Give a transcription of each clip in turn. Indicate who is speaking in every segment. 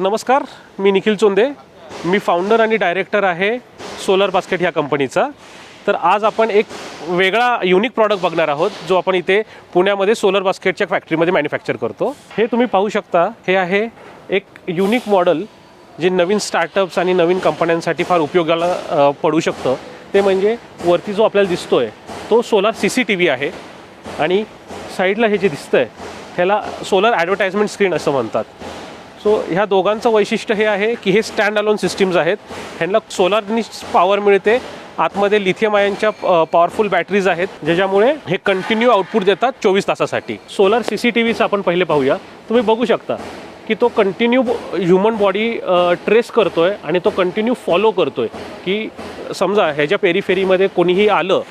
Speaker 1: नमस्कार, मी निखिल चोंदे. मी फाउंडर आणि डायरेक्टर आहे सोलर बास्केट ह्या कंपनीचा. तर आज आपण एक वेगळा युनिक प्रॉडक्ट बघणार आहोत जो आपण इथे पुण्यामध्ये सोलर बास्केटच्या फॅक्टरीमध्ये मॅन्युफॅक्चर करतो. हे तुम्ही पाहू शकता, हे आहे एक युनिक मॉडेल जे नवीन स्टार्टअप्स आणि नवीन कंपन्यांसाठी फार उपयोगाला पडू शकतं. ते म्हणजे वरती जो आपल्याला दिसतोय तो सोलर CCTV आहे आणि साईडला हे जे दिसतंय ह्याला सोलर ॲडव्हर्टाइजमेंट स्क्रीन असं म्हणतात. सो ह्या दोघांचं वैशिष्ट्य हे आहे की हे स्टँड अलोन सिस्टीम्स आहेत. ह्यांना सोलरनी पॉवर मिळते. आतमध्ये लिथियम आयनच्या पॉवरफुल बॅटरीज आहेत ज्याच्यामुळे हे कंटिन्यू आउटपुट देतात 24 तासासाठी. सोलर CCTVचं आपण पहिले पाहूया. तुम्ही बघू शकता की तो कंटिन्यू ह्युमन बॉडी ट्रेस करतोय आणि तो कंटिन्यू फॉलो करतोय की समजा ह्याच्या पेरीफेरीमध्ये कोणीही आलं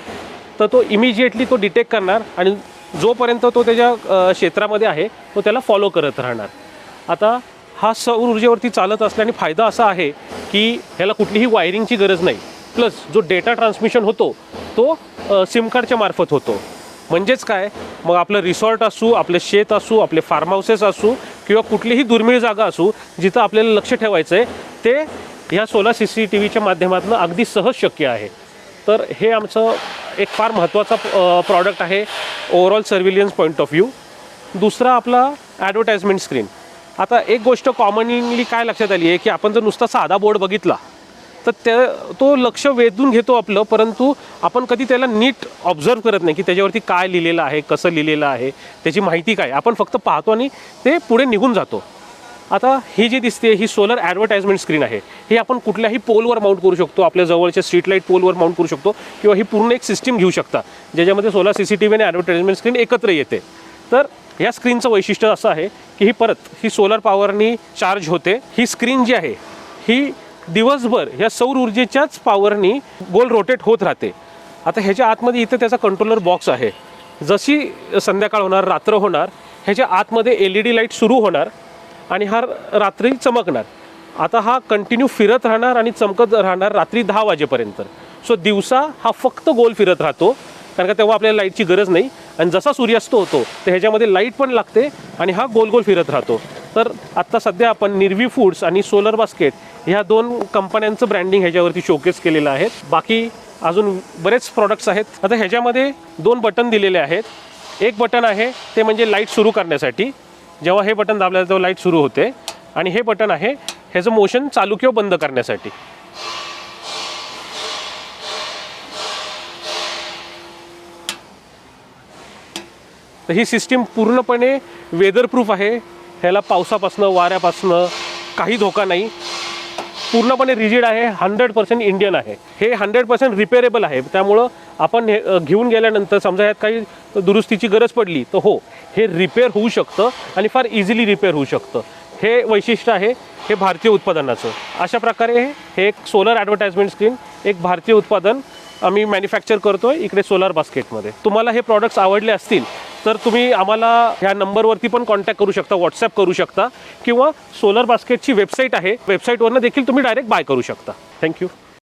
Speaker 1: तर तो इमिजिएटली तो डिटेक्ट करणार आणि जोपर्यंत तो त्याच्या क्षेत्रामध्ये आहे तो त्याला फॉलो करत राहणार. आता हा सौर ऊर्जेवरती चालत असल्याने फायदा असा आहे की ह्याला कुठलीही वायरिंगची गरज नाही. प्लस जो डेटा ट्रान्समिशन होतो तो सिम कार्डच्या मार्फत होतो. म्हणजेच काय, मग आपलं रिसॉर्ट असू, आपले शेत असू, आपले फार्म हाऊसेस असू किंवा कुठलीही दुर्मिळ जागा असू जिथं आपल्याला लक्ष ठेवायचं आहे ते ह्या सोलर CCTVच्या माध्यमातून अगदी सहज शक्य आहे. तर हे आमचं एक फार महत्त्वाचा प्रॉडक्ट आहे ओव्हरऑल सर्व्हिलियन्स पॉईंट ऑफ व्ह्यू. दुसरा आपला ॲडव्हर्टाइजमेंट स्क्रीन. आता एक गोष्ट कॉमनली काय लक्षात आली आहे की आपण जर नुसता साधा बोर्ड बघितला तर तो लक्ष वेधून घेतो आपलं, परंतु आपण कधी त्याला नीट ऑब्झर्व करत नाही की त्याच्यावरती काय लिहिलेलं आहे, कसं लिहिलेलं आहे, त्याची माहिती काय. आपण फक्त पाहतो आणि ते पुढे निघून जातो. आता ही जी दिसते ही सोलर ॲडव्हर्टाइजमेंट स्क्रीन आहे. ही आपण कुठल्याही पोलवर माउंट करू शकतो, आपल्या जवळच्या स्ट्रीट लाईट पोलवर माउंट करू शकतो किंवा ही पूर्ण एक सिस्टीम घेऊ शकता ज्याच्यामध्ये सोलर CCTV आणि ॲडव्हर्टाइजमेंट स्क्रीन एकत्र येते. तर ह्या स्क्रीनचं वैशिष्ट्य असं आहे की ही सोलर पॉवरनी चार्ज होते. ही स्क्रीन जी आहे ही दिवसभर ह्या सौर ऊर्जेच्याच पॉवरनी गोल रोटेट होत राहते. आता ह्याच्या आतमध्ये इथं त्याचा कंट्रोलर बॉक्स आहे. जशी संध्याकाळ होणार, रात्र होणार, ह्याच्या आतमध्ये LED लाईट सुरू होणार आणि हा रात्री चमकणार. आता हा कंटिन्यू फिरत राहणार आणि चमकत राहणार रात्री 10 वाजेपर्यंत. सो दिवसा हा फक्त गोल फिरत राहतो कारण का तेव्हा आपल्याला लाईटची गरज नाही. आणि जसा सूर्यास्त होतो तर ह्याच्यामध्ये लाईट पण लागते आणि हा गोल गोल फिरत राहतो. तर आत्ता सध्या आपण निर्वी फूड्स आणि सोलर बास्केट ह्या 2 कंपन्यांचं ब्रँडिंग ह्याच्यावरती शोकेस केलेलं आहे. बाकी अजून बरेच प्रॉडक्ट्स आहेत. आता ह्याच्यामध्ये 2 बटन दिलेले आहेत. एक बटन आहे ते म्हणजे लाईट सुरू करण्यासाठी. जेव्हा हे बटन दाबलं तेव्हा लाईट सुरू होते. आणि हे बटन आहे ह्याचं मोशन चालू किंवा बंद करण्यासाठी. तर ही सिस्टीम पूर्णपणे वेदरप्रूफ आहे. ह्याला पावसापासनं, वाऱ्यापासनं काही धोका नाही. पूर्णपणे रिजिड आहे. 100% इंडियन आहे. हे 100% रिपेरेबल आहे. त्यामुळं आपण हे घेऊन गेल्यानंतर समजा ह्यात काही दुरुस्तीची गरज पडली तर हो, हे रिपेअर होऊ शकतं आणि फार इझिली रिपेअर होऊ शकतं. हे वैशिष्ट्य आहे हे भारतीय उत्पादनाचं. अशा प्रकारे हे एक सोलर ॲडव्हर्टाइजमेंट स्क्रीन एक भारतीय उत्पादन आम्ही मॅन्युफॅक्चर करतो आहे इकडे सोलर बास्केटमध्ये. तुम्हाला हे प्रॉडक्ट्स आवडले असतील तर तुम्ही आम्हाला ह्या नंबरवरती पण कॉन्टॅक्ट करू शकता, व्हॉट्सॲप करू शकता किंवा सोलर बास्केटची वेबसाईट आहे, वेबसाईटवरनं देखील तुम्ही डायरेक्ट बाय करू शकता. थँक्यू.